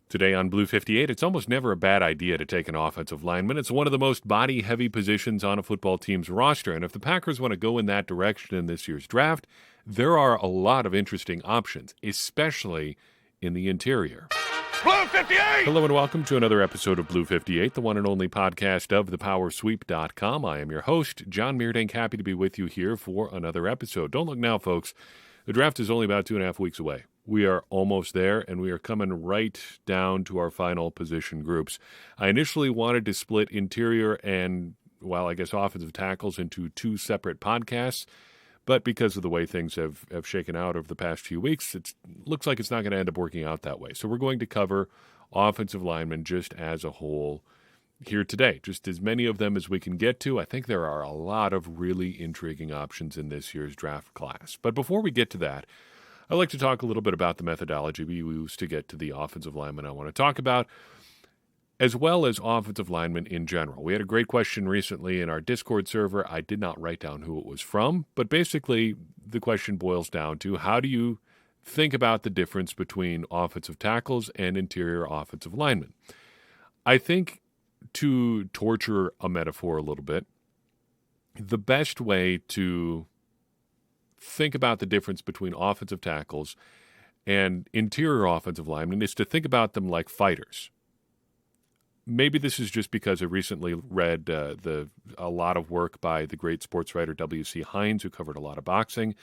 Today on Blue 58, it's almost never a bad idea to take an offensive lineman. It's one of the most body-heavy positions on a football team's roster, and if the Packers want to go in that direction in this year's draft, there are a lot of interesting options, especially in the interior. Blue 58! Hello and welcome to another episode of Blue 58, the one and only podcast of thepowersweep.com. I am your host, John Meerdink, happy to be with you here for another episode. Don't look now, folks. The draft is only about 2.5 weeks away. We are almost there, and we are coming right down to our final position groups. I initially wanted to split interior and, offensive tackles into two separate podcasts, but because of the way things have shaken out over the past few weeks, it looks like it's not going to end up working out that way. So we're going to cover offensive linemen just as a whole here today, just as many of them as we can get to. I think there are a lot of really intriguing options in this year's draft class. But before we get to that, I'd like to talk a little bit about the methodology we use to get to the offensive lineman I want to talk about, as well as offensive linemen in general. We had a great question recently in our Discord server. I did not write down who it was from, but basically the question boils down to how do you think about the difference between offensive tackles and interior offensive linemen? I think, to torture a metaphor a little bit, the best way to think about the difference between offensive tackles and interior offensive linemen is to think about them like fighters. Maybe this is just because I recently read a lot of work by the great sports writer W.C. Hines, who covered a lot of boxing.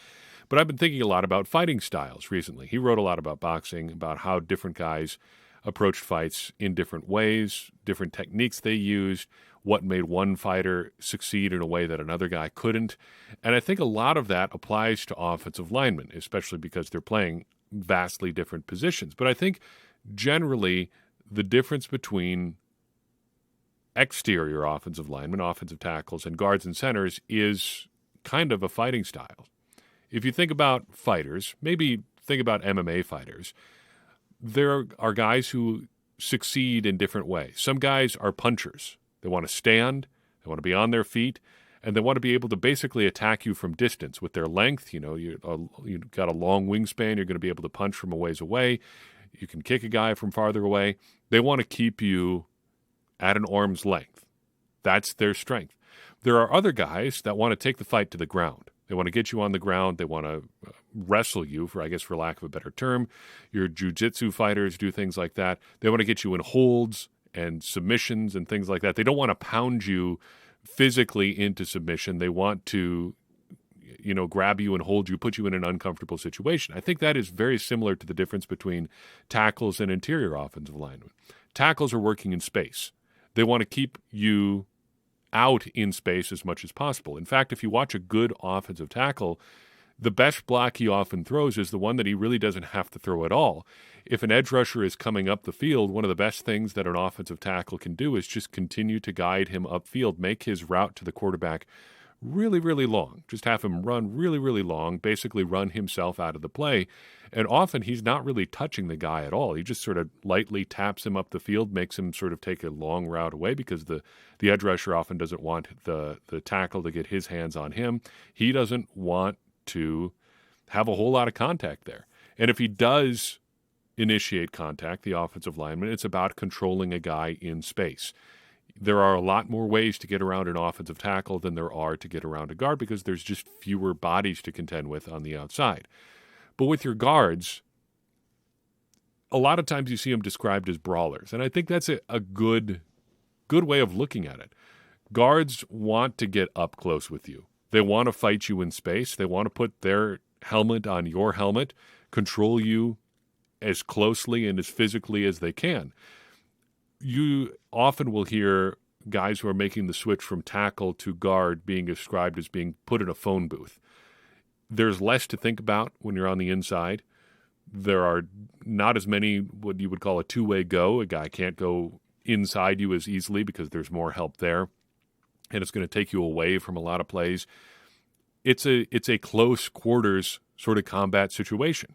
But I've been thinking a lot about fighting styles recently. He wrote a lot about boxing, about how different guys approached fights in different ways, different techniques they used, what made one fighter succeed in a way that another guy couldn't. And I think a lot of that applies to offensive linemen, especially because they're playing vastly different positions. But I think generally the difference between exterior offensive linemen, offensive tackles, and guards and centers is kind of a fighting style. If you think about fighters, maybe think about MMA fighters, there are guys who succeed in different ways. Some guys are punchers. They want to stand, they want to be on their feet, and they want to be able to basically attack you from distance with their length. You know, you've got a long wingspan, you're going to be able to punch from a ways away. You can kick a guy from farther away. They want to keep you at an arm's length. That's their strength. There are other guys that want to take the fight to the ground. They want to get you on the ground. They want to wrestle you, for lack of a better term. Your jiu-jitsu fighters do things like that. They want to get you in holds and submissions and things like that. They don't want to pound you physically into submission. They want to, grab you and hold you, put you in an uncomfortable situation. I think that is very similar to the difference between tackles and interior offensive linemen. Tackles are working in space. They want to keep you out in space as much as possible. In fact, if you watch a good offensive tackle, the best block he often throws is the one that he really doesn't have to throw at all. If an edge rusher is coming up the field, one of the best things that an offensive tackle can do is just continue to guide him upfield, make his route to the quarterback really, really long. Just have him run really, really long, basically run himself out of the play. And often he's not really touching the guy at all. He just sort of lightly taps him up the field, makes him sort of take a long route away because the edge rusher often doesn't want the tackle to get his hands on him. He doesn't want to have a whole lot of contact there. And if he does initiate contact, the offensive lineman, it's about controlling a guy in space. There are a lot more ways to get around an offensive tackle than there are to get around a guard because there's just fewer bodies to contend with on the outside. But with your guards, a lot of times you see them described as brawlers, and I think that's a good way of looking at it. Guards want to get up close with you. They want to fight you in space. They want to put their helmet on your helmet, control you as closely and as physically as they can. You often will hear guys who are making the switch from tackle to guard being described as being put in a phone booth. There's less to think about when you're on the inside. There are not as many what you would call a two-way go. A guy can't go inside you as easily because there's more help there, and it's going to take you away from a lot of plays. It's a close quarters sort of combat situation.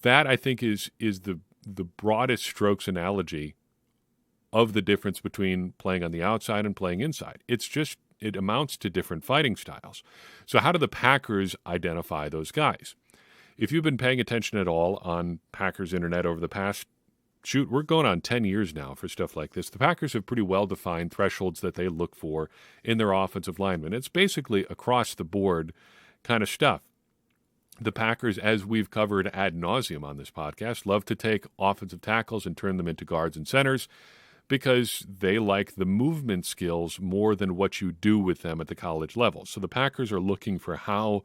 That, I think, is the broadest strokes analogy of the difference between playing on the outside and playing inside. It amounts to different fighting styles. So how do the Packers identify those guys? If you've been paying attention at all on Packers Internet over the past we're going on 10 years now for stuff like this. The Packers have pretty well-defined thresholds that they look for in their offensive linemen. It's basically across the board kind of stuff. The Packers, as we've covered ad nauseum on this podcast, love to take offensive tackles and turn them into guards and centers because they like the movement skills more than what you do with them at the college level. So the Packers are looking for how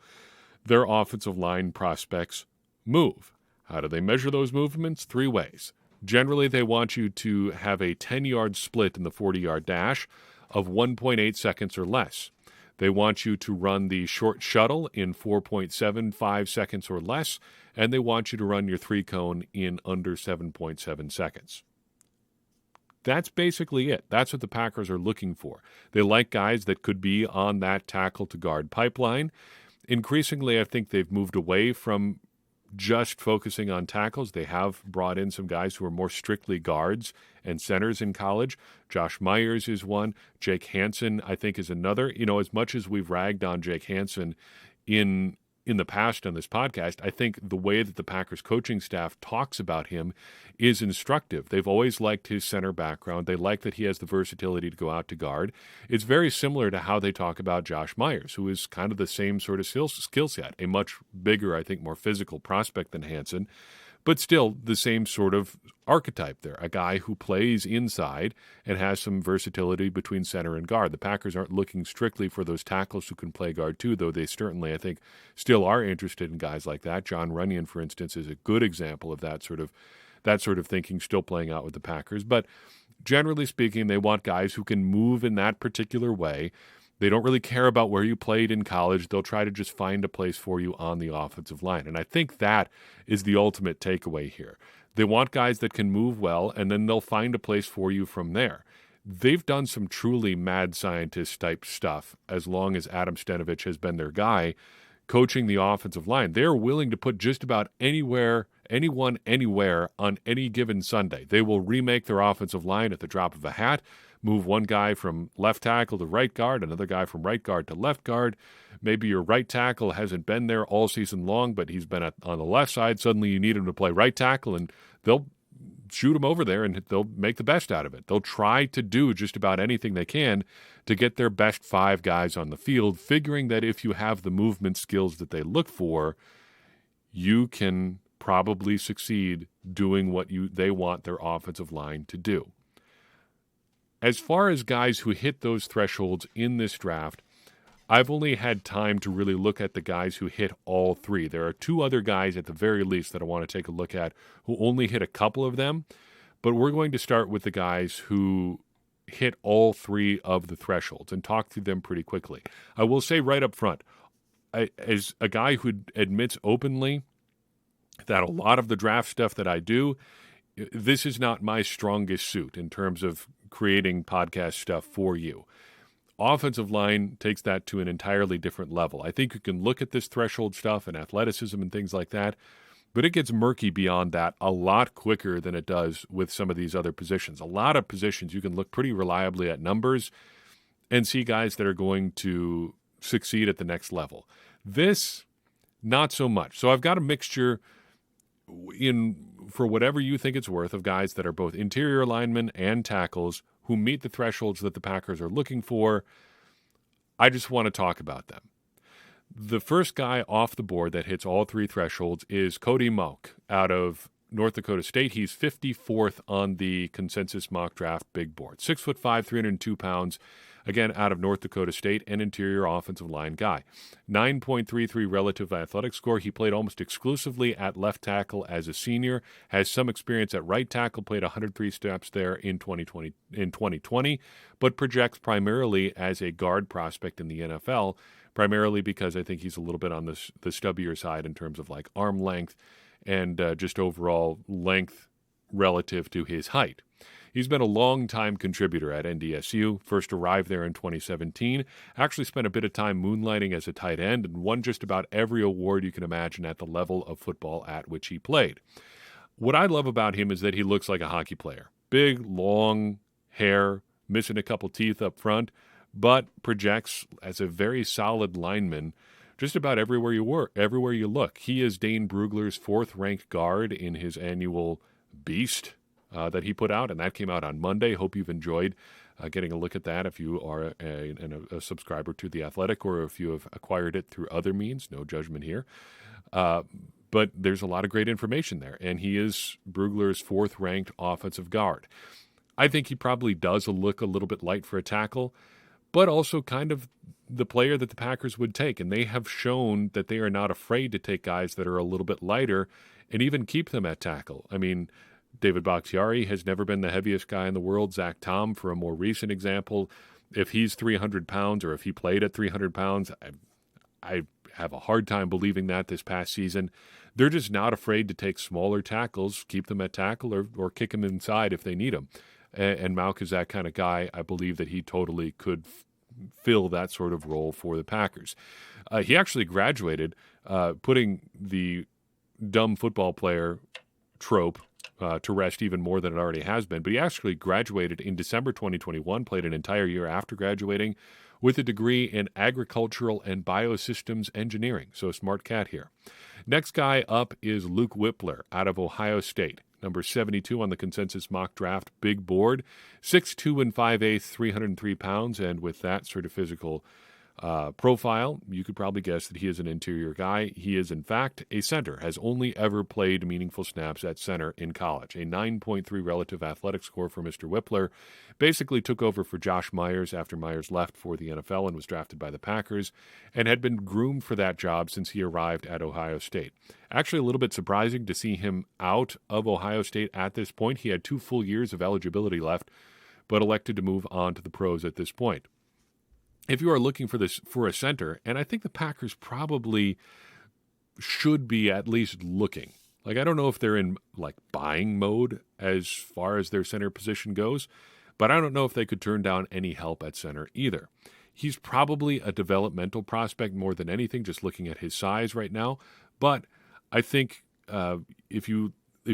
their offensive line prospects move. How do they measure those movements? 3 ways. Generally, they want you to have a 10-yard split in the 40-yard dash of 1.8 seconds or less. They want you to run the short shuttle in 4.75 seconds or less, and they want you to run your 3-cone in under 7.7 seconds. That's basically it. That's what the Packers are looking for. They like guys that could be on that tackle-to-guard pipeline. Increasingly, I think they've moved away from just focusing on tackles. They have brought in some guys who are more strictly guards and centers in college. Josh Myers is one. Jake Hansen, I think, is another. As much as we've ragged on Jake Hansen in the past on this podcast, I think the way that the Packers coaching staff talks about him is instructive. They've always liked his center background. They like that he has the versatility to go out to guard. It's very similar to how they talk about Josh Myers, who is kind of the same sort of skill set, a much bigger, I think, more physical prospect than Hansen, but still the same sort of archetype there, a guy who plays inside and has some versatility between center and guard. The Packers aren't looking strictly for those tackles who can play guard too, though they certainly, I think, still are interested in guys like that. John Runyon, for instance, is a good example of that sort of thinking still playing out with the Packers. But generally speaking, they want guys who can move in that particular way. They don't really care about where you played in college. They'll try to just find a place for you on the offensive line. And I think that is the ultimate takeaway here. They want guys that can move well, and then they'll find a place for you from there. They've done some truly mad scientist type stuff as long as Adam Stenavich has been their guy coaching the offensive line. They're willing to put just about anyone, anywhere on any given Sunday. They will remake their offensive line at the drop of a hat, move one guy from left tackle to right guard, another guy from right guard to left guard. Maybe your right tackle hasn't been there all season long, but he's been on the left side. Suddenly you need him to play right tackle, and they'll shoot him over there, and they'll make the best out of it. They'll try to do just about anything they can to get their best 5 guys on the field, figuring that if you have the movement skills that they look for, you can probably succeed doing what they want their offensive line to do. As far as guys who hit those thresholds in this draft, I've only had time to really look at the guys who hit all 3. There are 2 other guys at the very least that I want to take a look at who only hit a couple of them, but we're going to start with the guys who hit all 3 of the thresholds and talk through them pretty quickly. I will say right up front, as a guy who admits openly that a lot of the draft stuff that I do, this is not my strongest suit in terms of creating podcast stuff for you. Offensive line takes that to an entirely different level. I think you can look at this threshold stuff and athleticism and things like that, but it gets murky beyond that a lot quicker than it does with some of these other positions. A lot of positions you can look pretty reliably at numbers and see guys that are going to succeed at the next level. This, not so much. So I've got a mixture for whatever you think it's worth of guys that are both interior linemen and tackles who meet the thresholds that the Packers are looking for. I just want to talk about them. The first guy off the board that hits all 3 thresholds is Cody Mauch out of North Dakota State. He's 54th on the consensus mock draft big board. 6'5", 302 pounds. Again, out of North Dakota State, an interior offensive line guy. 9.33 relative athletic score. He played almost exclusively at left tackle as a senior. Has some experience at right tackle. Played 103 snaps there in 2020, but projects primarily as a guard prospect in the NFL. Primarily because I think he's a little bit on the stubbier side in terms of like arm length and just overall length relative to his height. He's been a long-time contributor at NDSU, first arrived there in 2017, actually spent a bit of time moonlighting as a tight end and won just about every award you can imagine at the level of football at which he played. What I love about him is that he looks like a hockey player. Big, long hair, missing a couple teeth up front, but projects as a very solid lineman just about everywhere you look. He is Dane Brugler's 4th-ranked guard in his annual Beast that he put out, and that came out on Monday. Hope you've enjoyed getting a look at that if you are a subscriber to The Athletic or if you have acquired it through other means. No judgment here. But there's a lot of great information there, and he is Brugler's fourth-ranked offensive guard. I think he probably does look a little bit light for a tackle, but also kind of the player that the Packers would take, and they have shown that they are not afraid to take guys that are a little bit lighter and even keep them at tackle. I mean, David Bakhtiari has never been the heaviest guy in the world. Zach Tom, for a more recent example, if he's 300 pounds or if he played at 300 pounds, I have a hard time believing that this past season. They're just not afraid to take smaller tackles, keep them at tackle, or kick them inside if they need them. And Mauk is that kind of guy. I believe that he totally could fill that sort of role for the Packers. He actually graduated, putting the dumb football player trope to rest even more than it already has been. But he actually graduated in December 2021, played an entire year after graduating with a degree in agricultural and biosystems engineering. So a smart cat here. Next guy up is Luke Whippler out of Ohio State. Number 72 on the consensus mock draft big board. 6'2" and 5'8", 303 pounds. And with that sort of physical profile, you could probably guess that he is an interior guy. He is, in fact, a center, has only ever played meaningful snaps at center in college. A 9.3 relative athletic score for Mr. Whippler. Basically took over for Josh Myers after Myers left for the NFL and was drafted by the Packers, and had been groomed for that job since he arrived at Ohio State. Actually, a little bit surprising to see him out of Ohio State at this point. He had 2 full years of eligibility left, but elected to move on to the pros at this point. If you are looking for a center, and I think the Packers probably should be at least looking. Like, I don't know if they're in like buying mode as far as their center position goes, but I don't know if they could turn down any help at center either. He's probably a developmental prospect more than anything, just looking at his size right now. But I think if you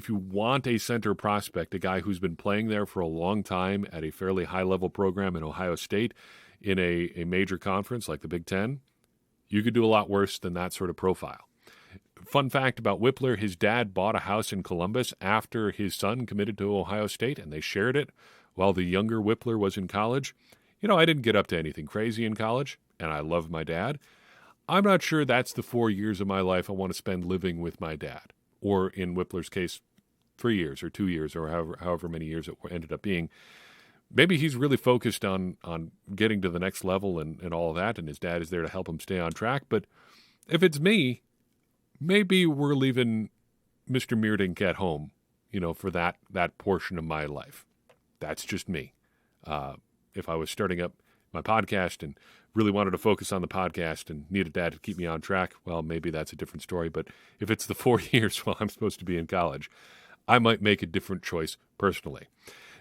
want a center prospect, a guy who's been playing there for a long time at a fairly high-level program in Ohio State, in a major conference like the Big Ten, you could do a lot worse than that sort of profile. Fun fact about Whippler, his dad bought a house in Columbus after his son committed to Ohio State, and they shared it while the younger Whippler was in college. You know, I didn't get up to anything crazy in college, and I love my dad. I'm not sure that's the 4 years of my life I want to spend living with my dad, or in Whippler's case, 3 years or 2 years or however many years it ended up being. Maybe he's really focused on getting to the next level and all of that, and his dad is there to help him stay on track. But if it's me, maybe we're leaving Mr. Meerdink at home, for that portion of my life. That's just me. If I was starting up my podcast and really wanted to focus on the podcast and needed dad to keep me on track, well, maybe that's a different story. But if it's the 4 years while I'm supposed to be in college, I might make a different choice personally.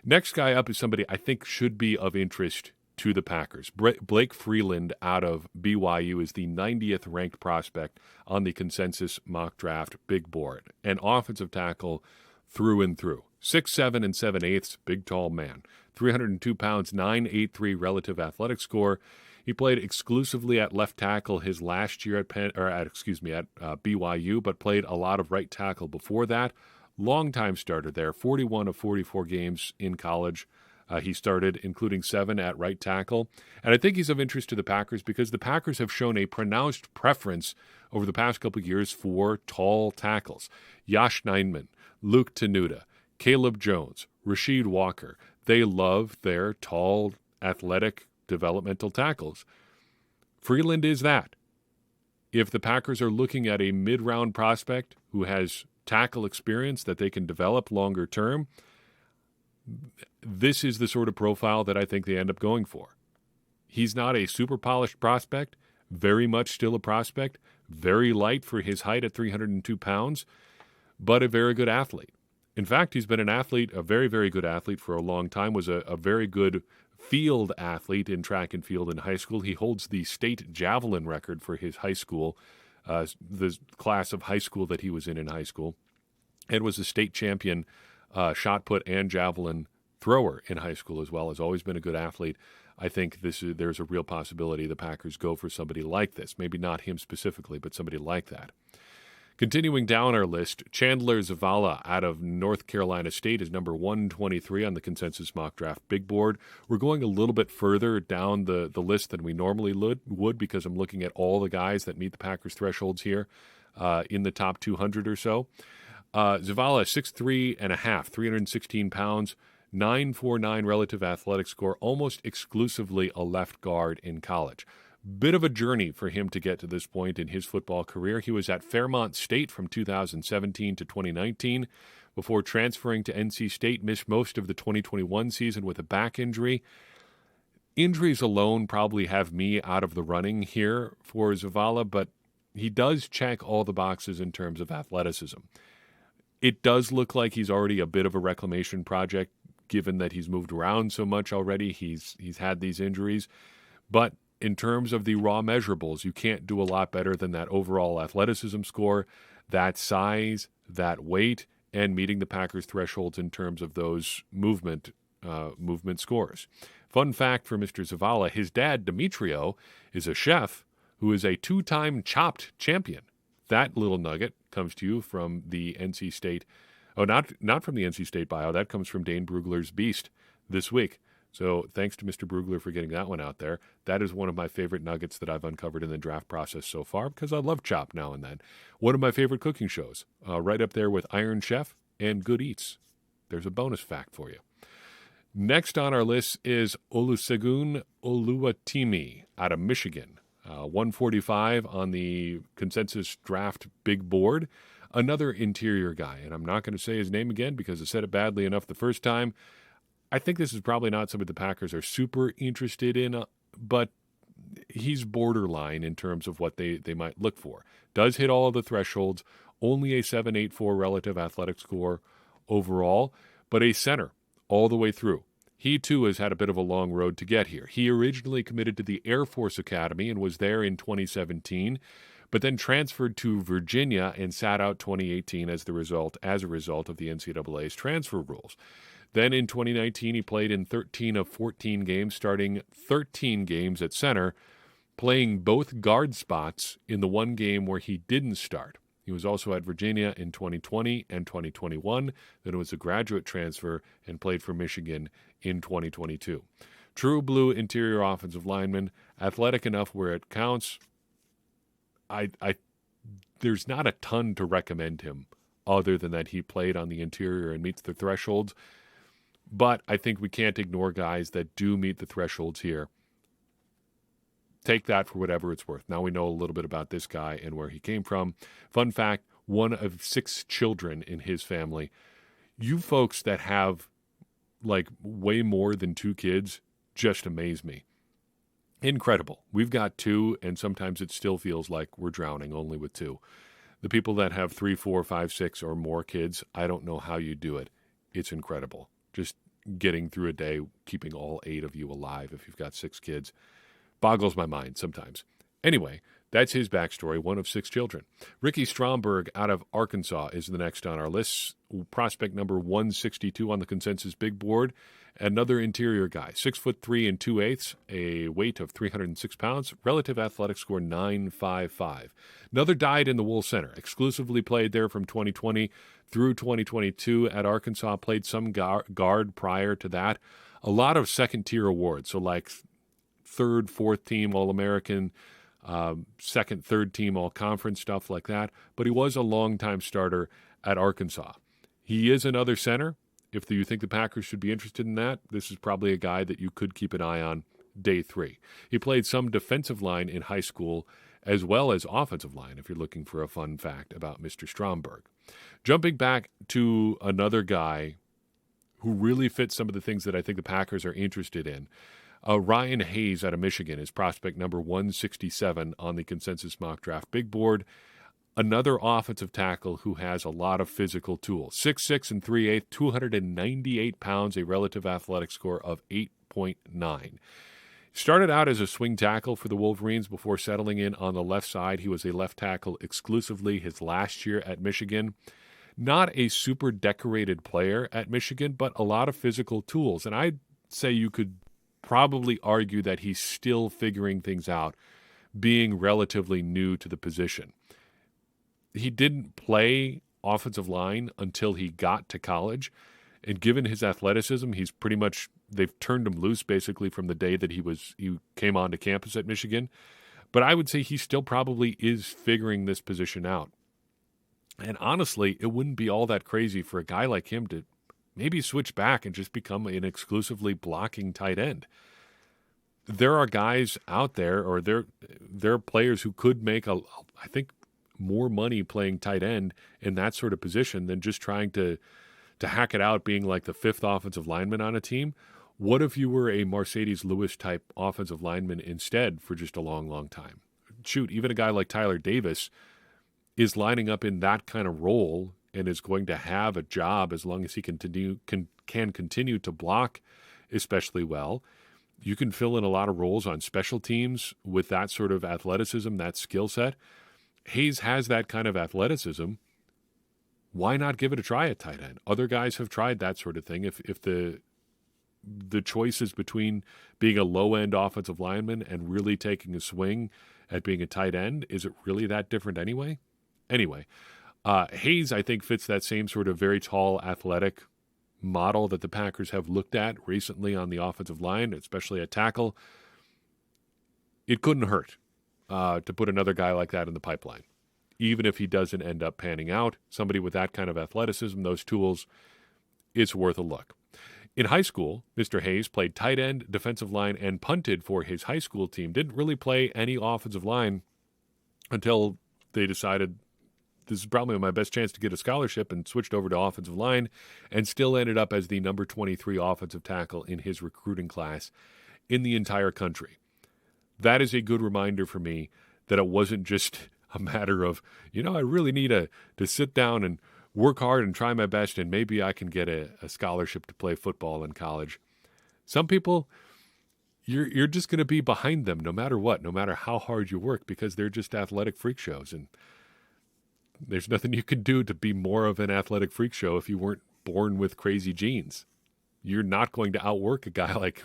Next guy up is somebody I think should be of interest to the Packers. Blake Freeland out of BYU is the 90th ranked prospect on the consensus mock draft big board. An offensive tackle through and through. 6'7" and 7/8", big tall man. 302 pounds, 9.83 relative athletic score. He played exclusively at left tackle his last year at BYU, but played a lot of right tackle before that. Long-time starter there, 41 of 44 games in college. He started, including 7 at right tackle. And I think he's of interest to the Packers because the Packers have shown a pronounced preference over the past couple of years for tall tackles. Yosh Nijman, Luke Tenuta, Caleb Jones, Rasheed Walker. They love their tall, athletic, developmental tackles. Freeland is that. If the Packers are looking at a mid-round prospect who has tackle experience that they can develop longer term, this is the sort of profile that I think they end up going for. He's not a super polished prospect, very much still a prospect, very light for his height at 302 pounds, but a very good athlete. In fact, he's been an athlete, a very, very good athlete for a long time, was a very good field athlete in track and field in high school. He holds the state javelin record for his high school, the class of high school that he was in high school, and was a state champion shot put and javelin thrower in high school as well. Has always been a good athlete. I think there's a real possibility the Packers go for somebody like this. Maybe not him specifically, but somebody like that. Continuing down our list, Chandler Zavala out of North Carolina State is number 123 on the consensus mock draft big board. We're going a little bit further down the list than we normally would because I'm looking at all the guys that meet the Packers thresholds here in the top 200 or so. Zavala, 6'3 and a half, 316 pounds, 9.49 relative athletic score, almost exclusively a left guard in college. Bit of a journey for him to get to this point in his football career. He was at Fairmont State from 2017 to 2019 before transferring to NC State, missed most of the 2021 season with a back injury. Injuries alone probably have me out of the running here for Zavala, but he does check all the boxes in terms of athleticism. It does look like he's already a bit of a reclamation project, given that he's moved around so much already. He's had these injuries. But in terms of the raw measurables, you can't do a lot better than that overall athleticism score, that size, that weight, and meeting the Packers' thresholds in terms of those movement scores. Fun fact for Mr. Zavala, his dad, Demetrio, is a chef who is a 2-time Chopped champion. That little nugget comes to you from the NC State. Oh, not from the NC State bio. That comes from Dane Brugler's Beast this week. So thanks to Mr. Brugler for getting that one out there. That is one of my favorite nuggets that I've uncovered in the draft process so far because I love Chop now and then. One of my favorite cooking shows, right up there with Iron Chef and Good Eats. There's a bonus fact for you. Next on our list is Olusegun Oluwatimi out of Michigan. 145 on the consensus draft big board. Another interior guy, and I'm not going to say his name again because I said it badly enough the first time. I think this is probably not somebody the Packers are super interested in, but he's borderline in terms of what they might look for. Does hit all of the thresholds, only a 7.84 relative athletic score overall, but a center all the way through. He, too, has had a bit of a long road to get here. He originally committed to the Air Force Academy and was there in 2017, but then transferred to Virginia and sat out 2018 as a result of the NCAA's transfer rules. Then in 2019, he played in 13 of 14 games, starting 13 games at center, playing both guard spots in the one game where he didn't start. He was also at Virginia in 2020 and 2021. Then it was a graduate transfer and played for Michigan in 2022. True blue interior offensive lineman, athletic enough where it counts. There's not a ton to recommend him other than that he played on the interior and meets the thresholds. But I think we can't ignore guys that do meet the thresholds here. Take that for whatever it's worth. Now we know a little bit about this guy and where he came from. Fun fact, one of 6 children in his family. You folks that have like way more than 2 kids just amaze me. Incredible. We've got 2, and sometimes it still feels like we're drowning only with 2. The people that have 3, 4, 5, 6 or more kids, I don't know how you do it. It's incredible. Just getting through a day, keeping all 8 of you alive if you've got 6 kids, boggles my mind sometimes. Anyway, that's his backstory, one of 6 children. Ricky Stromberg out of Arkansas is the next on our list. Prospect number 162 on the consensus big board. Another interior guy, 6'3" and 2/8, a weight of 306 pounds, relative athletic score 9.55. Another dyed-in-the-wool center, exclusively played there from 2020 through 2022 at Arkansas, played some guard prior to that. A lot of second-tier awards, so like 3rd, 4th team All-American, 2nd, 3rd team All-Conference, stuff like that. But he was a long-time starter at Arkansas. He is another center. If you think the Packers should be interested in that, this is probably a guy that you could keep an eye on day 3. He played some defensive line in high school as well as offensive line, if you're looking for a fun fact about Mr. Stromberg. Jumping back to another guy who really fits some of the things that I think the Packers are interested in. Ryan Hayes out of Michigan is prospect number 167 on the consensus mock draft big board. Another offensive tackle who has a lot of physical tools. 6'6" and 3/8, 298 pounds, a relative athletic score of 8.9. Started out as a swing tackle for the Wolverines before settling in on the left side. He was a left tackle exclusively his last year at Michigan. Not a super decorated player at Michigan, but a lot of physical tools. And I'd say you could probably argue that he's still figuring things out, being relatively new to the position. he didn't play offensive line until he got to college. And given his athleticism, he's pretty much, they've turned him loose basically from the day that he came onto campus at Michigan. But I would say he still probably is figuring this position out. And honestly, it wouldn't be all that crazy for a guy like him to maybe switch back and just become an exclusively blocking tight end. There are guys out there, or there are players who could make I think more money playing tight end in that sort of position than just trying to hack it out being like the fifth offensive lineman on a team. What if you were a Mercedes Lewis type offensive lineman instead for just a long, long time? Shoot, even a guy like Tyler Davis is lining up in that kind of role and is going to have a job as long as he can continue to block especially well. You can fill in a lot of roles on special teams with that sort of athleticism, that skill set. Hayes has that kind of athleticism. Why not give it a try at tight end? Other guys have tried that sort of thing. If the choice is between being a low-end offensive lineman and really taking a swing at being a tight end, is it really that different anyway? Anyway, Hayes, I think, fits that same sort of very tall, athletic model that the Packers have looked at recently on the offensive line, especially at tackle. It couldn't hurt to put another guy like that in the pipeline. Even if he doesn't end up panning out, somebody with that kind of athleticism, those tools, it's worth a look. In high school, Mr. Hayes played tight end, defensive line, and punted for his high school team. Didn't really play any offensive line until they decided this is probably my best chance to get a scholarship and switched over to offensive line and still ended up as the number 23 offensive tackle in his recruiting class in the entire country. That is a good reminder for me that it wasn't just a matter of, I really need to sit down and work hard and try my best and maybe I can get a scholarship to play football in college. Some people, you're just going to be behind them no matter what, no matter how hard you work, because they're just athletic freak shows. And there's nothing you could do to be more of an athletic freak show if you weren't born with crazy genes. You're not going to outwork a guy like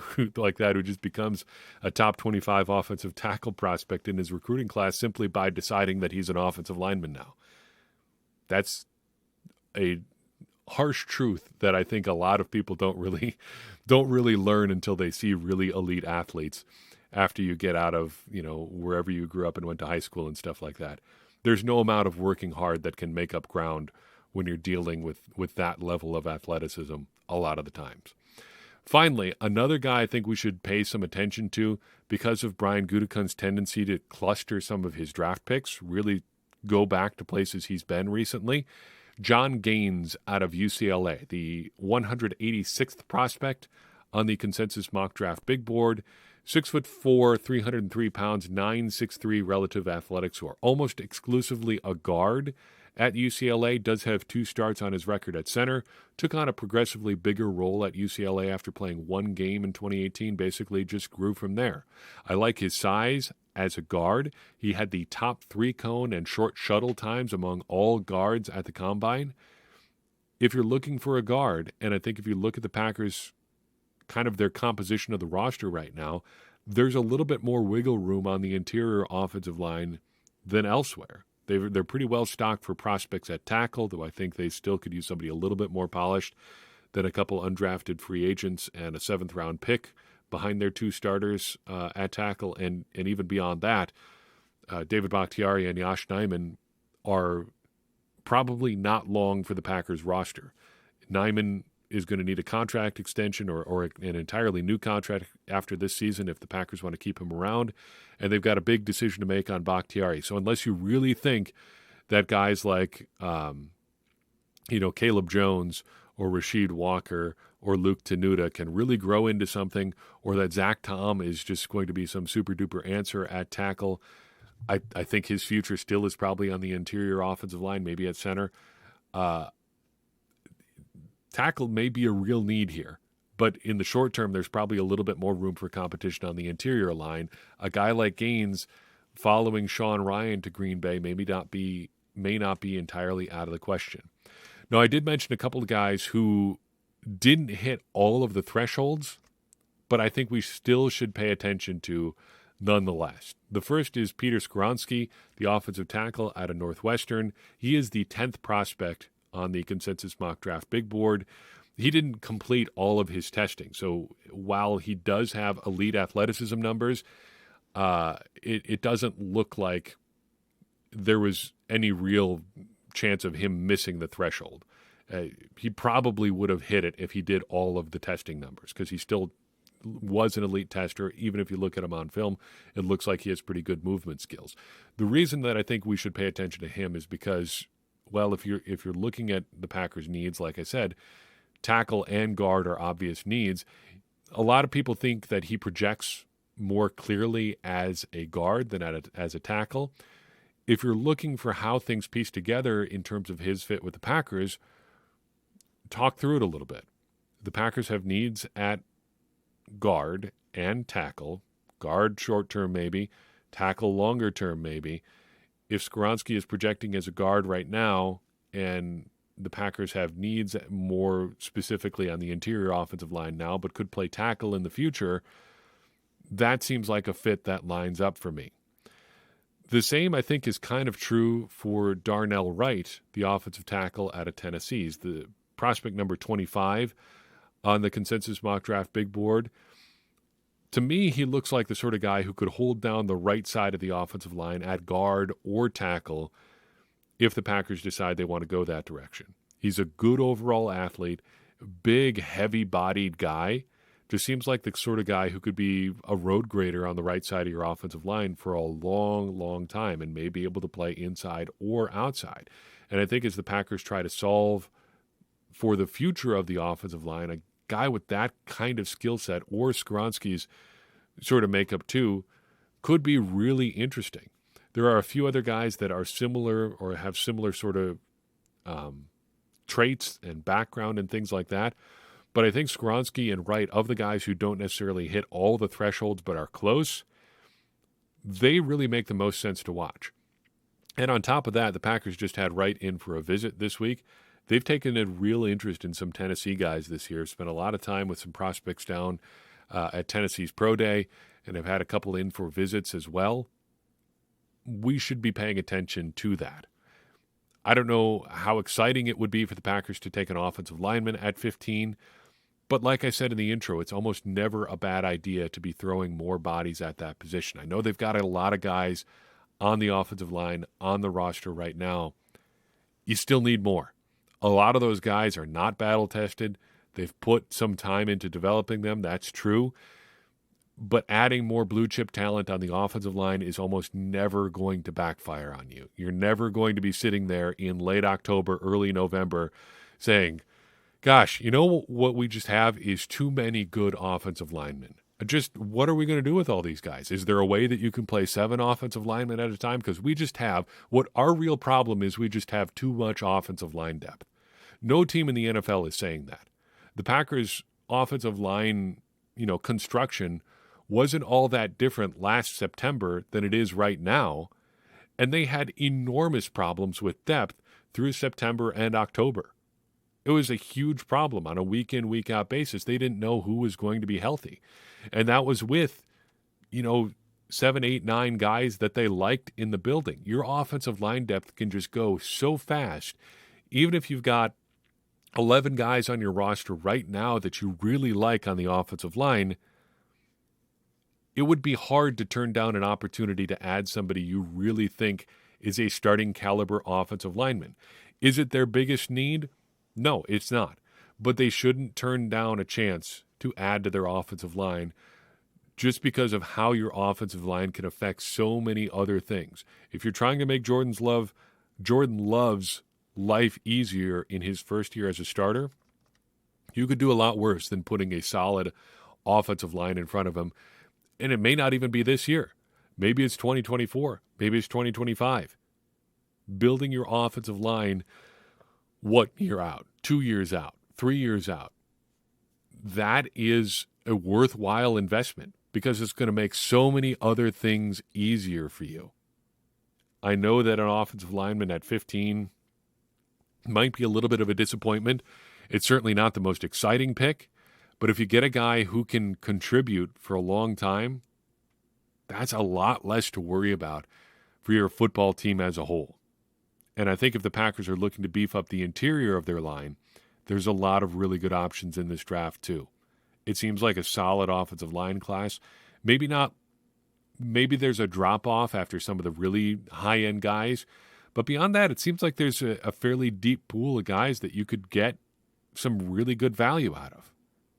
that who just becomes a top 25 offensive tackle prospect in his recruiting class simply by deciding that he's an offensive lineman now. That's a harsh truth that I think a lot of people don't really learn until they see really elite athletes after you get out of, wherever you grew up and went to high school and stuff like that. There's no amount of working hard that can make up ground when you're dealing with that level of athleticism a lot of the times. Finally, another guy I think we should pay some attention to because of Brian Gutekunst's tendency to cluster some of his draft picks, really go back to places he's been recently. John Gaines out of UCLA, the 186th prospect on the consensus mock draft big board, 6'4", 303 pounds, 9'6" relative athletics, who are almost exclusively a guard at UCLA, does have 2 starts on his record at center, took on a progressively bigger role at UCLA after playing 1 game in 2018, basically just grew from there. I like his size as a guard. He had the top 3 cone and short shuttle times among all guards at the Combine. If you're looking for a guard, and I think if you look at the Packers, kind of their composition of the roster right now, there's a little bit more wiggle room on the interior offensive line than elsewhere. They're pretty well stocked for prospects at tackle, though I think they still could use somebody a little bit more polished than a couple undrafted free agents and a 7th-round pick behind their 2 starters at tackle. And even beyond that, David Bakhtiari and Yosh Nijman are probably not long for the Packers roster. Nijman is going to need a contract extension or an entirely new contract after this season if the Packers want to keep him around. And they've got a big decision to make on Bakhtiari. So unless you really think that guys like, Caleb Jones or Rasheed Walker or Luke Tenuta can really grow into something, or that Zach Tom is just going to be some super-duper answer at tackle, I think his future still is probably on the interior offensive line, maybe at center. Tackle may be a real need here, but in the short term, there's probably a little bit more room for competition on the interior line. A guy like Gaines following Sean Ryan to Green Bay may not be entirely out of the question. Now, I did mention a couple of guys who didn't hit all of the thresholds, but I think we still should pay attention to nonetheless. The first is Peter Skoronski, the offensive tackle out of Northwestern. He is the 10th prospect on the consensus mock draft big board. He didn't complete all of his testing. So while he does have elite athleticism numbers, it doesn't look like there was any real chance of him missing the threshold. He probably would have hit it if he did all of the testing numbers, because he still was an elite tester. Even if you look at him on film, it looks like he has pretty good movement skills. The reason that I think we should pay attention to him is because, well, if you're looking at the Packers' needs, like I said, tackle and guard are obvious needs. A lot of people think that he projects more clearly as a guard than as a tackle. If you're looking for how things piece together in terms of his fit with the Packers, talk through it a little bit. The Packers have needs at guard and tackle. Guard short-term maybe, tackle longer-term maybe. If Skoronski is projecting as a guard right now and the Packers have needs more specifically on the interior offensive line now, but could play tackle in the future, that seems like a fit that lines up for me. The same, I think, is kind of true for Darnell Wright, the offensive tackle out of Tennessee. He's the prospect number 25 on the consensus mock draft big board. To me, he looks like the sort of guy who could hold down the right side of the offensive line at guard or tackle if the Packers decide they want to go that direction. He's a good overall athlete, big, heavy-bodied guy. Just seems like the sort of guy who could be a road grader on the right side of your offensive line for a long, long time and may be able to play inside or outside. And I think as the Packers try to solve for the future of the offensive line, a guy with that kind of skill set, or Skoronski's sort of makeup too, could be really interesting. There are a few other guys that are similar or have similar sort of traits and background and things like that. But I think Skoronski and Wright, of the guys who don't necessarily hit all the thresholds but are close, they really make the most sense to watch. And on top of that, the Packers just had Wright in for a visit this week. They've taken a real interest in some Tennessee guys this year, spent a lot of time with some prospects down at Tennessee's Pro Day, and have had a couple in for visits as well. We should be paying attention to that. I don't know how exciting it would be for the Packers to take an offensive lineman at 15, but like I said in the intro, it's almost never a bad idea to be throwing more bodies at that position. I know they've got a lot of guys on the offensive line on the roster right now. You still need more. A lot of those guys are not battle-tested. They've put some time into developing them. That's true. But adding more blue-chip talent on the offensive line is almost never going to backfire on you. You're never going to be sitting there in late October, early November saying, gosh, you know what we just have is too many good offensive linemen. Just what are we going to do with all these guys? Is there a way that you can play 7 offensive linemen at a time? Because we just have, what our real problem is, we just have too much offensive line depth. No team in the NFL is saying that. The Packers' offensive line, construction wasn't all that different last September than it is right now, and they had enormous problems with depth through September and October. It was a huge problem on a week-in, week-out basis. They didn't know who was going to be healthy, and that was with, 7, 8, 9 guys that they liked in the building. Your offensive line depth can just go so fast, even if you've got 11 guys on your roster right now that you really like on the offensive line. It would be hard to turn down an opportunity to add somebody you really think is a starting caliber offensive lineman. Is it their biggest need? No, it's not. But they shouldn't turn down a chance to add to their offensive line just because of how your offensive line can affect so many other things. If you're trying to make Jordan Love's life easier in his first year as a starter, you could do a lot worse than putting a solid offensive line in front of him. And it may not even be this year. Maybe it's 2024. Maybe it's 2025. Building your offensive line, what year out? 2 years out? 3 years out? That is a worthwhile investment because it's going to make so many other things easier for you. I know that an offensive lineman at 15 might be a little bit of a disappointment. It's certainly not the most exciting pick. But if you get a guy who can contribute for a long time, that's a lot less to worry about for your football team as a whole. And I think if the Packers are looking to beef up the interior of their line, there's a lot of really good options in this draft too. It seems like a solid offensive line class. Maybe not, maybe there's a drop off after some of the really high end guys. But beyond that, it seems like there's a fairly deep pool of guys that you could get some really good value out of.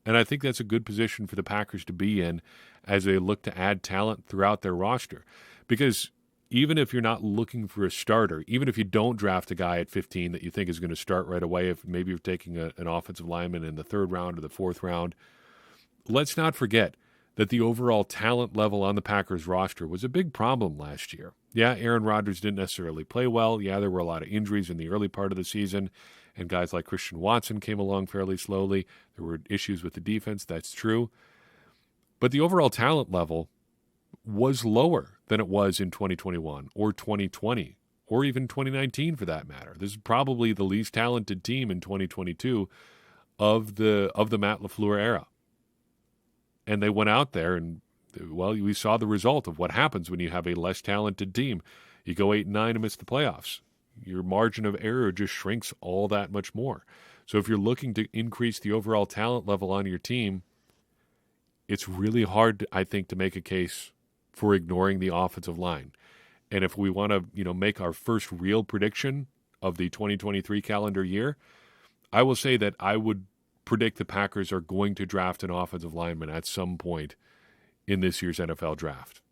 And I think that's a good position for the Packers to be in as they look to add talent throughout their roster. Because even if you're not looking for a starter, even if you don't draft a guy at 15 that you think is going to start right away, if maybe you're taking an offensive lineman in the 3rd round or the 4th round, let's not forget that the overall talent level on the Packers roster was a big problem last year. Yeah, Aaron Rodgers didn't necessarily play well. Yeah, there were a lot of injuries in the early part of the season, and guys like Christian Watson came along fairly slowly. There were issues with the defense, that's true. But the overall talent level was lower than it was in 2021 or 2020 or even 2019 for that matter. This is probably the least talented team in 2022 of the Matt LaFleur era. And they went out there and, well, we saw the result of what happens when you have a less talented team. You go 8-9 and miss the playoffs. Your margin of error just shrinks all that much more. So if you're looking to increase the overall talent level on your team, it's really hard, I think, to make a case for ignoring the offensive line. And if we want to, make our first real prediction of the 2023 calendar year, I will say that I would predict the Packers are going to draft an offensive lineman at some point in this year's NFL draft.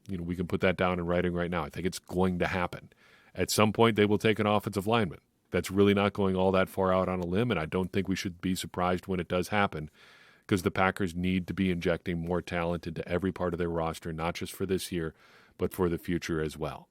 We can put that down in writing right now. I think it's going to happen. At some point, they will take an offensive lineman. That's really not going all that far out on a limb, and I don't think we should be surprised when it does happen, because the Packers need to be injecting more talent into every part of their roster, not just for this year, but for the future as well.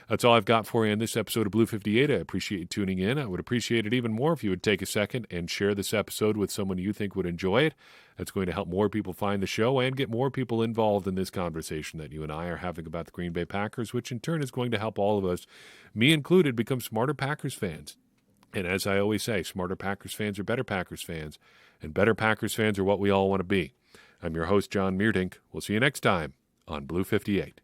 That's all I've got for you in this episode of Blue 58. I appreciate you tuning in. I would appreciate it even more if you would take a second and share this episode with someone you think would enjoy it. That's going to help more people find the show and get more people involved in this conversation that you and I are having about the Green Bay Packers, which in turn is going to help all of us, me included, become smarter Packers fans. And as I always say, smarter Packers fans are better Packers fans, and better Packers fans are what we all want to be. I'm your host, John Meerdink. We'll see you next time on Blue 58.